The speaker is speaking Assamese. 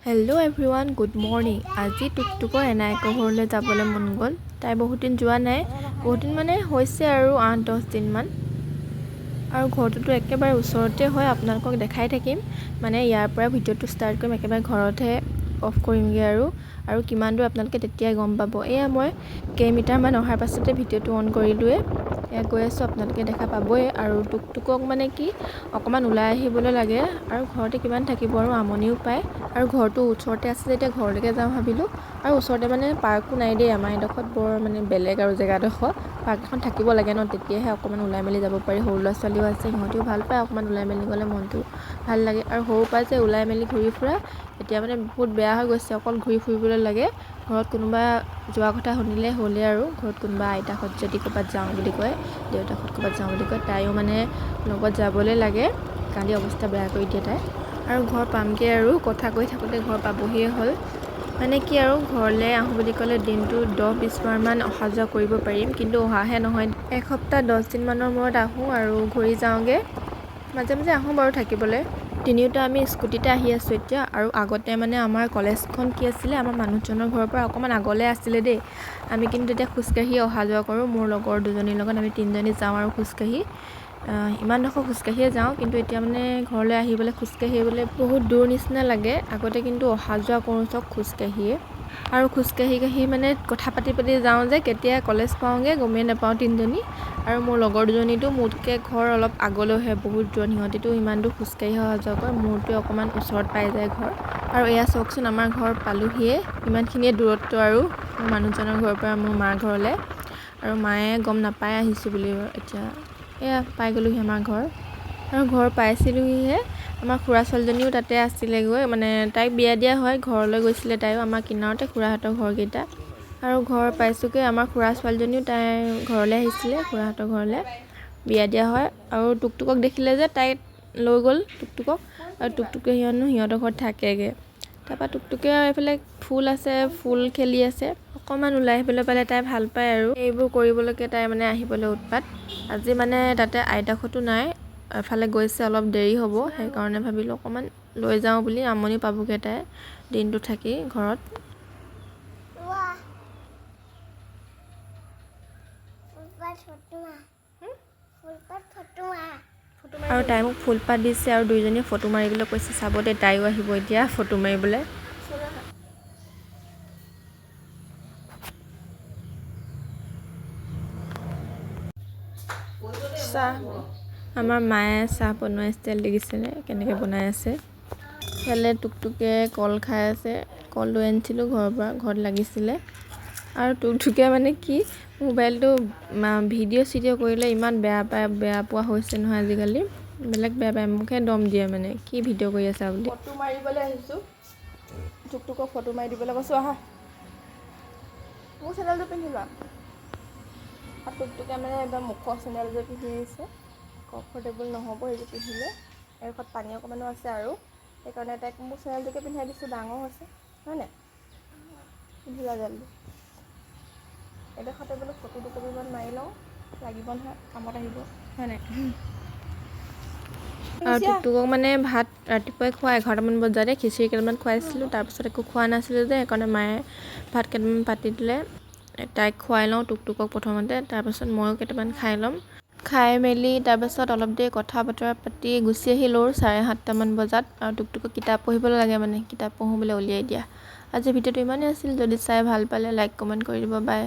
Hello' everyone, good morning. আজি টুকটুকৰ এনায়েকৰ ঘৰলৈ যাবলৈ মন গ'ল। তাই বহুত দিন যোৱা নাই, বহুত দিন মানে হৈছে আৰু 8-10 দিনমান। আৰু ঘৰটোতো একেবাৰে ওচৰতে হয়, আপোনালোকক দেখাই থাকিম। মানে ইয়াৰ পৰা ভিডিঅ'টো ষ্টাৰ্ট কৰিম, একেবাৰে ঘৰতহে অফ কৰিমগৈ আৰু কিমান দূৰ আপোনালোকে তেতিয়াই গম পাব। এয়া মই কেইমিটাৰমান অহাৰ পাছতে ভিডিঅ'টো অন কৰিলোৱে। এয়া গৈ আছোঁ, আপোনালোকে দেখা পাবই। আৰু টুকটুকক মানে কি অকণমান ওলাই আহিবলৈ লাগে, আৰু ঘৰতে কিমান থাকিব আৰু আমনিও পায়। আৰু ঘৰটো ওচৰতে আছে যেতিয়া ঘৰলৈকে যাওঁ ভাবিলোঁ। আৰু ওচৰতে মানে পাৰ্কো নাই দেই, আমাৰ এডোখৰত বৰ মানে বেলেগ আৰু জেগাডোখৰ। পাৰ্ক এখন থাকিব লাগে ন, তেতিয়াহে অকণমান ওলাই মেলি যাব পাৰি। সৰু ল'ৰা ছোৱালীও আছে, সিহঁতেও ভাল পায় অকণমান ওলাই মেলি গ'লে, মনটো ভাল লাগে। আৰু সৰুৰ পৰা যে ওলাই মেলি ঘূৰি ফুৰা এতিয়া মানে বহুত বেয়া হৈ গৈছে, অকল ঘূৰি ফুৰিবলৈ লাগে। ঘৰত কোনোবা যোৱা কথা শুনিলে হ'লে আৰু ঘৰত কোনোবা আইতাহঁত যদি ক'ৰবাত যাওঁ বুলি কয়, দেউতাহঁত ক'ৰবাত যাওঁ বুলি কয়, তাইও মানে লগত যাবলৈ লাগে। কালি অৱস্থা বেয়া কৰি দিয়ে তাই। আৰু ঘৰ পামগৈ, আৰু কথা কৈ থাকোঁতে ঘৰ পাবহিয়ে হ'ল। মানে কি আৰু ঘৰলৈ আহোঁ বুলি ক'লে দিনটো 10-20 বাৰমান অহা যোৱা কৰিব পাৰিম, কিন্তু অহাহে নহয়। এসপ্তাহ 10 দিনমানৰ মূৰত আহোঁ আৰু ঘূৰি যাওঁগৈ। মাজে মাজে আহোঁ বাৰু থাকিবলৈ। তিনিওটা আমি স্কুটিতে আহি আছোঁ এতিয়া। আৰু আগতে মানে আমাৰ কলেজখন কি আছিলে, আমাৰ মানুহজনৰ ঘৰৰ পৰা অকণমান আগলৈ আছিলে দেই। আমি কিন্তু তেতিয়া খোজকাঢ়ি অহা যোৱা কৰোঁ, মোৰ লগৰ দুজনীৰ লগত আমি 3জনী যাওঁ আৰু খোজকাঢ়ি। ইমানডোখৰ খোজকাঢ়িয়ে যাওঁ, কিন্তু এতিয়া মানে ঘৰলৈ আহিবলৈ খোজকাঢ়ি আহিবলৈ বহুত দূৰ নিচিনা লাগে। আগতে কিন্তু অহা যোৱা কৰোঁ চব খোজকাঢ়িয়ে। আৰু খোজকাঢ়ি মানে কথা পাতি যাওঁ যে কেতিয়া কলেজ পাওঁগৈ গমেই নাপাওঁ 3জনী। আৰু মোৰ লগৰ দুজনীতো মোতকৈ ঘৰ অলপ আগলৈহে, বহুত দূৰত। সিহঁতিতো ইমান দূৰ খোজকাঢ়ি অহা যোৱা কৰে, মোৰটোৱে অকণমান ওচৰত পাই যায় ঘৰ। আৰু এয়া চাওকচোন, আমাৰ ঘৰ পালোহিয়ে। ইমানখিনিয়ে দূৰত্ব আৰু মোৰ মানুহজনৰ ঘৰৰ পৰা মোৰ মাৰ ঘৰলৈ। আৰু মায়ে গম নাপায় আহিছোঁ বুলি। এতিয়া এয়া পাই গ'লোহি আমাৰ ঘৰ। আৰু ঘৰ পাইছিলোহিহে। আমাৰ খুৰা ছোৱালীজনীও তাতে আছিলেগৈ, মানে তাইক বিয়া দিয়া হয়, ঘৰলৈ গৈছিলে তাইও। আমাৰ কিনাৰতে খুৰাহঁতৰ ঘৰকেইটা। আৰু ঘৰ পাইছোঁগৈ, আমাৰ খুৰা ছোৱালীজনীও তাই ঘৰলৈ আহিছিলে, খুৰাহঁতৰ ঘৰলৈ বিয়া দিয়া হয়। আৰু টুকটুকক দেখিলে যে তাইক লৈ গ'ল টুকটুকক, আৰু টুকটুকে সিহঁতৰ ঘৰত থাকেগৈ। তাৰপৰা টুকটুকে এইফালে ফুল আছে, ফুল খেলি আছে। অকণমান ওলাই আহিবলৈ পালে তাই ভাল পায়, আৰু এইবোৰ কৰিবলৈকে তাই মানে আহিবলৈ উৎপাত। আজি মানে তাতে আইতাহঁতো নাই, এফালে গৈছে, অলপ দেৰি হ'ব। সেইকাৰণে ভাবিলোঁ অকণমান লৈ যাওঁ বুলি, আমনি পাবগৈ তাই দিনটো থাকি ঘৰত। আৰু তাই মোক ফুলপাত দিছে, আৰু দুইজনীয়ে ফটো মাৰিবলৈ কৈছে। চাব দে, তাইও আহিব এতিয়া ফটো মাৰিবলৈ। চাহ, আমাৰ মায়ে চাহ বনোৱা ষ্টাইল দেখিছেনে কেনেকৈ বনাই আছে। সেইফালে টুকটুকে কল খাই আছে, কল লৈ আনিছিলোঁ ঘৰৰ পৰা, ঘৰত লাগিছিলে। আৰু টুকটুকে মানে কি মোবাইলটো ভিডিঅ' কৰিলে ইমান বেয়া পোৱা হৈছে নহয় আজিকালি। বেলেগ বেয়া পায়, মোকহে দম দিয়ে মানে, কি ভিডিঅ' কৰি আছা বুলি। ফটো মাৰিবলৈ আহিছোঁ, টুকটুকক ফটো মাৰি দিবলৈ কৈছোঁ, আহা মোৰ চেণ্ডেলযোৰ পিন্ধি লোৱা। আৰু টুকটুকে মানে একদম মুখৰ চেণ্ডেলযোৰ পিন্ধি আহিছে, কমফৰ্টেবল নহ'ব এইযোৰ পিন্ধিলে। এইডোখৰত পানী অকণমানো আছে, আৰু সেইকাৰণে তাইক মোৰ চেণ্ডেলযোৰকে পিন্ধাই দিছোঁ, ডাঙৰ হৈছে হয় নাই। পিন্ধি লোৱা জলদি। এডোখৰতে বোলো ফটো দুকপিমান মাৰি লওঁ, লাগিব নহয়, কামত আহিব হয় নাই। আৰু টুকটুকক মানে ভাত ৰাতিপুৱাই খোৱা 11টামান বজাতে খিচিৰি কেইটামান খুৱাইছিলোঁ। তাৰপিছত একো খোৱা নাছিলোঁ যে, সেইকাৰণে মায়ে ভাত কেইটামান পাতি দিলে। তাইক খুৱাই লওঁ টুকটুকক প্ৰথমতে, তাৰপাছত ময়ো কেইটামান খাই ল'ম। খাই মেলি তাৰপাছত অলপ দেৰি কথা বতৰা পাতি গুচি আহিলোঁ 7:30মান বজাত। আৰু টুকটুকক কিতাপ পঢ়িবলৈ লাগে, মানে কিতাপ পঢ়োঁ বোলে উলিয়াই দিয়া। আজি ভিডিঅ'টো ইমানেই আছিল, যদি চাই ভাল পালে লাইক কমেণ্ট কৰি দিব, বাই।